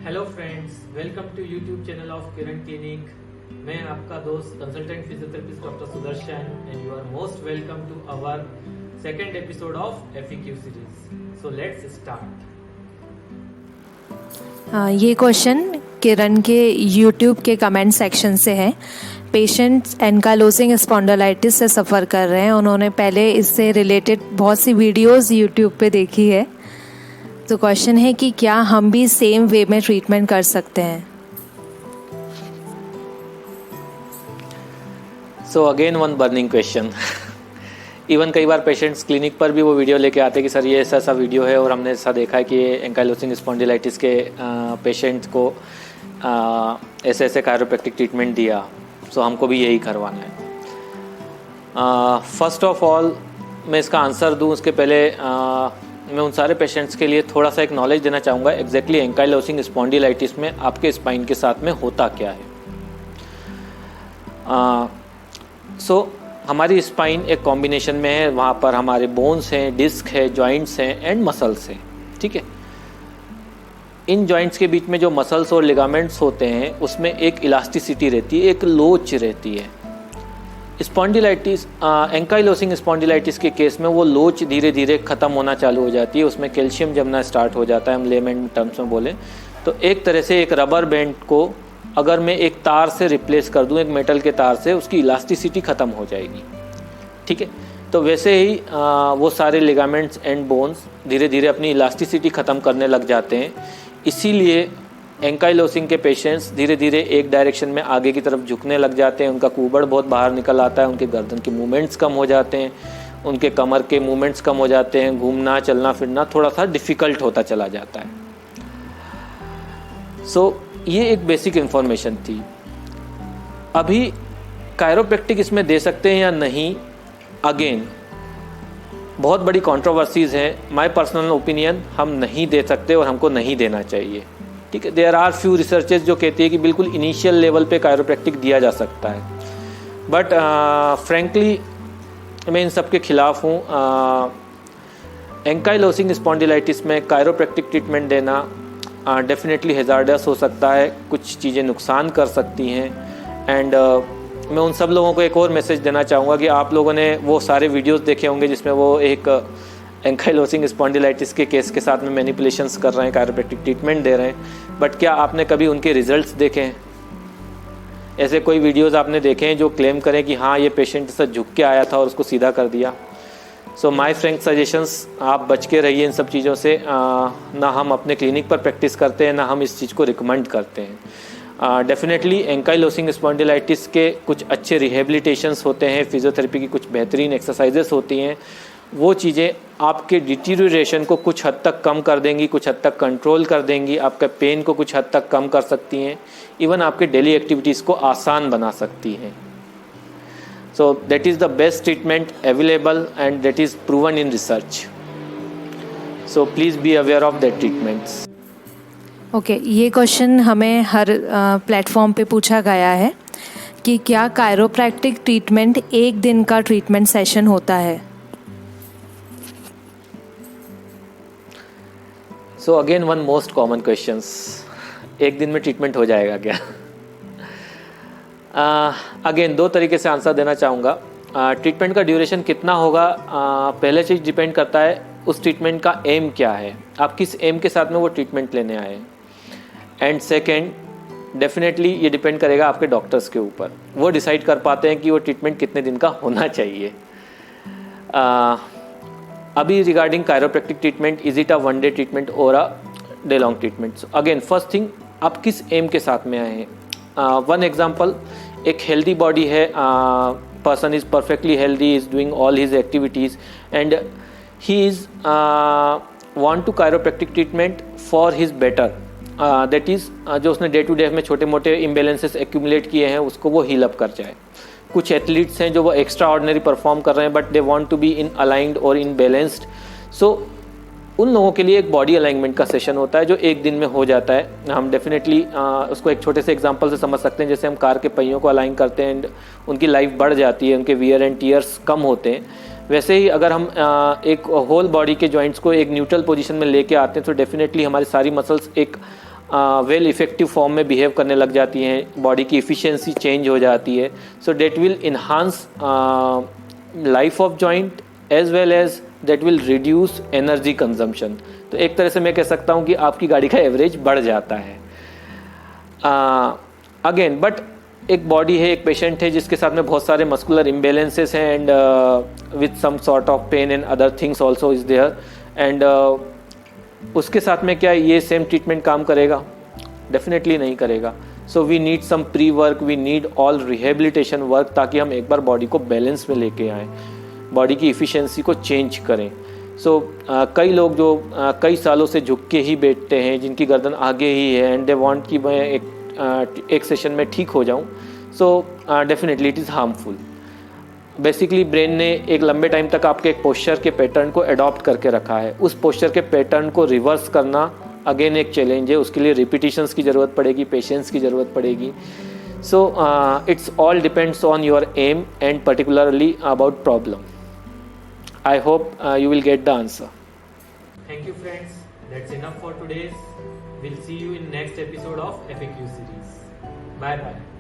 Hello friends, welcome to YouTube channel of Kiran clinic. मैं आपका दोस्त consultant physiotherapist doctor Sudarshan and you are most welcome to our second episode of FAQ series. So let's start. ये question Kiran के YouTube के comment section से है। Patients एनकाइलोसिंग spondylitis से सफ़र कर रहे हैं। उन्होंने पहले इससे रिलेटेड बहुत सी वीडियोस यूट्यूब पे देखी है। तो क्वेश्चन है कि क्या हम भी सेम वे में ट्रीटमेंट कर सकते हैं। So again one burning question. Even कई बार पेशेंट्स क्लिनिक पर भी वो वीडियो लेके आते हैं कि सर ये ऐसा ऐसा वीडियो है और हमने ऐसा देखा है कि एंकाइलोसिंग स्पॉन्डिलाइटिस के पेशेंट्स को ऐसे ऐसे कायरोप्रैक्टिक ट्रीटमेंट दिया, सो हमको भी यही करवाना है। फर्स्ट ऑफ ऑल मैं इसका आंसर दूं उसके पहले मैं उन सारे पेशेंट्स के लिए थोड़ा सा एक नॉलेज देना चाहूँगा एग्जैक्टली एंकाइलोसिंग स्पॉन्डिलाइटिस में आपके स्पाइन के साथ में होता क्या है। हमारी स्पाइन एक कॉम्बिनेशन में है, वहाँ पर हमारे बोन्स हैं, डिस्क है, जॉइंट्स हैं एंड मसल्स हैं। ठीक है, इन जॉइंट्स के बीच में जो मसल्स और लिगामेंट्स होते हैं उसमें एक इलास्टिसिटी रहती है, एक लोच रहती है। स्पॉन्डिलाइटिस एंकाइलोसिंग स्पॉन्डिलाइटिस के केस में वो लोच धीरे धीरे ख़त्म होना चालू हो जाती है, उसमें कैल्शियम जमना स्टार्ट हो जाता है। हम लेमन टर्म्स में बोलें तो एक तरह से एक रबर बैंड को अगर मैं एक तार से रिप्लेस कर दूं, एक मेटल के तार से, उसकी इलास्टिसिटी ख़त्म हो जाएगी। ठीक है, तो वैसे ही वो सारे लिगामेंट्स एंड बोन्स धीरे धीरे अपनी इलास्टिसिटी ख़त्म करने लग जाते हैं। इसीलिए एंकाइलोसिंग के पेशेंट्स धीरे धीरे एक डायरेक्शन में आगे की तरफ झुकने लग जाते हैं, उनका कूबड़ बहुत बाहर निकल आता है, उनके गर्दन के मूवमेंट्स कम हो जाते हैं, उनके कमर के मूवमेंट्स कम हो जाते हैं, घूमना चलना फिरना थोड़ा सा डिफ़िकल्ट होता चला जाता है। ये एक बेसिक इन्फॉर्मेशन थी। अभी कायरोप्रैक्टिक इसमें दे सकते हैं या नहीं, अगेन बहुत बड़ी कंट्रोवर्सीज हैं। माय पर्सनल ओपिनियन, हम नहीं दे सकते और हमको नहीं देना चाहिए। ठीक है, देयर आर फ्यू रिसर्चेस जो कहती है कि बिल्कुल इनिशियल लेवल पे कायरोप्रैक्टिक दिया जा सकता है, बट फ्रैंकली मैं इन सब के खिलाफ हूँ। एंकाइलोसिंग स्पॉन्डिलाइटिस में कायरोप्रैक्टिक ट्रीटमेंट देना डेफिनेटली हैज़ार्डस हो सकता है, कुछ चीज़ें नुकसान कर सकती हैं। एंड मैं उन सब लोगों को एक और मैसेज देना चाहूँगा कि आप लोगों ने वो सारे वीडियोस देखे होंगे जिसमें वो एक एंकाइलोसिंग स्पॉन्डिलाइटिस के केस के साथ में मैनिपुलेशंस कर रहे हैं, कायरोप्रैक्टिक ट्रीटमेंट दे रहे हैं, बट क्या आपने कभी उनके रिजल्ट्स देखे हैं? ऐसे कोई वीडियोस आपने देखे हैं जो क्लेम करें कि हाँ ये पेशेंट से झुक के आया था और उसको सीधा कर दिया? सो माय फ्रैंक सजेशंस, आप बच के रहिए इन सब चीज़ों से। ना हम अपने क्लिनिक पर प्रैक्टिस करते हैं, ना हम इस चीज़ को रिकमेंड करते हैं। डेफिनेटली एंकाइलोसिंग स्पॉन्डिलाइटिस के कुछ अच्छे रिहेबिलिटेशंस होते हैं, फिजियोथेरेपी की कुछ बेहतरीन एक्सरसाइजेस होती हैं, वो चीज़ें आपके डिटीरियोरेशन को कुछ हद तक कम कर देंगी, कुछ हद तक कंट्रोल कर देंगी, आपका पेन को कुछ हद तक कम कर सकती हैं, इवन आपके डेली एक्टिविटीज़ को आसान बना सकती हैं। So that is the best treatment available and that is proven in research. So please be aware of that treatments. Okay, ये क्वेश्चन हमें हर प्लेटफॉर्म पे पूछा गया है कि क्या कायरोप्रैक्टिक ट्रीटमेंट एक दिन का ट्रीटमेंट सेशन होता है। So again one most common questions, एक दिन में ट्रीटमेंट हो जाएगा क्या? अगेन दो तरीके से आंसर देना चाहूँगा। ट्रीटमेंट का ड्यूरेशन कितना होगा, पहले चीज़ डिपेंड करता है उस ट्रीटमेंट का एम क्या है, आप किस एम के साथ में वो ट्रीटमेंट लेने आए। एंड सेकेंड, डेफिनेटली ये डिपेंड करेगा आपके डॉक्टर्स के ऊपर, वो डिसाइड कर पाते हैं कि वो ट्रीटमेंट कितने दिन का होना चाहिए। अभी regarding chiropractic treatment, is it a one day treatment और a day long treatment? Again first thing, आप किस एम के साथ में आए हैं। वन एग्जाम्पल, एक हेल्दी बॉडी है, person is perfectly healthy, is doing all his activities and he is want to chiropractic treatment for his better, that is जो उसने डे टू डे में छोटे मोटे इम्बेलेंसेस एक्यूमुलेट किए हैं उसको वो हील अप कर जाए। कुछ एथलीट्स हैं जो वो एक्स्ट्रा ऑर्डिनरी परफॉर्म कर रहे हैं but they want to be in aligned और इन बैलेंस्ड, सो उन लोगों के लिए एक बॉडी अलाइनमेंट का सेशन होता है जो एक दिन में हो जाता है। हम डेफिनेटली उसको एक छोटे से एग्जांपल से समझ सकते हैं, जैसे हम कार के पहियों को अलाइन करते हैं एंड उनकी लाइफ बढ़ जाती है, उनके वियर एंड टीयर्स कम होते हैं। वैसे ही अगर हम एक होल बॉडी के जॉइंट्स को एक न्यूट्रल पोजीशन में लेके आते हैं तो डेफिनेटली हमारी सारी मसल्स एक वेल इफेक्टिव फॉर्म में बिहेव करने लग जाती हैं, बॉडी की इफ़िशियंसी चेंज हो जाती है. So that will enhance life of joint as well as that will reduce energy consumption. तो एक तरह से मैं कह सकता हूँ कि आपकी गाड़ी का एवरेज बढ़ जाता है. अगेन बट एक बॉडी है, एक पेशेंट है जिसके साथ में बहुत सारे मस्कुलर इम्बेलेंसेस हैं and with some sort of pain and other things also is there and उसके साथ में क्या ये सेम ट्रीटमेंट काम करेगा? डेफिनेटली नहीं करेगा. So we need some pre work, we need all rehabilitation work ताकि हम एक बार बॉडी को बैलेंस में लेके आएँ, बॉडी की इफ़िशियंसी को चेंज करें. सो कई लोग जो कई सालों से झुक के ही बैठते हैं, जिनकी गर्दन आगे ही है एंड दे वांट कि मैं एक सेशन में ठीक हो जाऊं. So definitely it is harmful. Basically brain ने एक लंबे टाइम तक आपके एक पोस्चर के पैटर्न को अडॉप्ट करके रखा है. उस पोस्चर के पैटर्न को रिवर्स करना अगेन एक चैलेंज है. उसके लिए रिपीटिशंस की ज़रूरत पड़ेगी, पेशेंस की ज़रूरत पड़ेगी. So it's all depends on your aim and particularly about problem. I hope you will get the answer. Thank you friends. That's enough for today. We'll see you in next episode of FAQ series. Bye bye.